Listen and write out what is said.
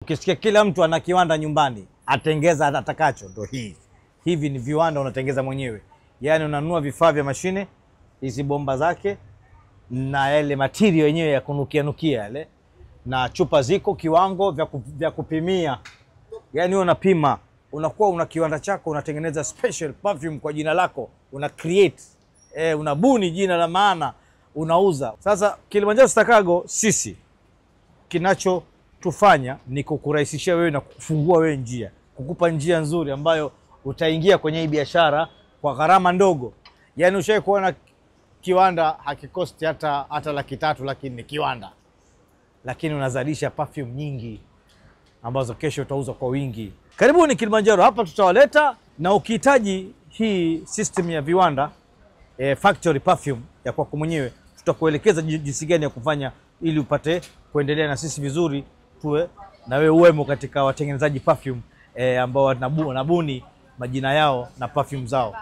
Ukisikia kila mtu ana kiwanda nyumbani, atengeza atakacho, ndo hivi ni viwanda unatengeza mwenyewe. Yaani unanunua vifaa vya mashine, hizi bomba zake na yale material yenyewe ya kunukia yale, na chupa ziko kiwango vya kupimia. Yaani unapima, unakuwa una kiwanda chako, unatengeneza special perfume kwa jina lako, una create, unabuni jina la maana, unauza. Sasa Kilimanjaro Star Cargo sisi kinachotufanya ni kukurahisishia wewe na kufungua wewe njia, kukupa njia nzuri ambayo utaingia kwenye hii biashara kwa gharama ndogo. Yaani ushawahi kuona kiwanda hakikosti hata 300,000, lakini ni kiwanda, lakini unazalisha perfume nyingi ambazo kesho utauza kwa wingi. Karibuni Kilimanjaro, hapa tutawaleta, na ukihitaji hii system ya viwanda, factory perfume ya kwako mwenyewe, tutakuelekeza jinsi gani ya kufanya ili upate kuendelea na sisi vizuri, tuwe na wewe uwemo katika watengenezaji perfume ambao wanabuni majina yao na perfume zao.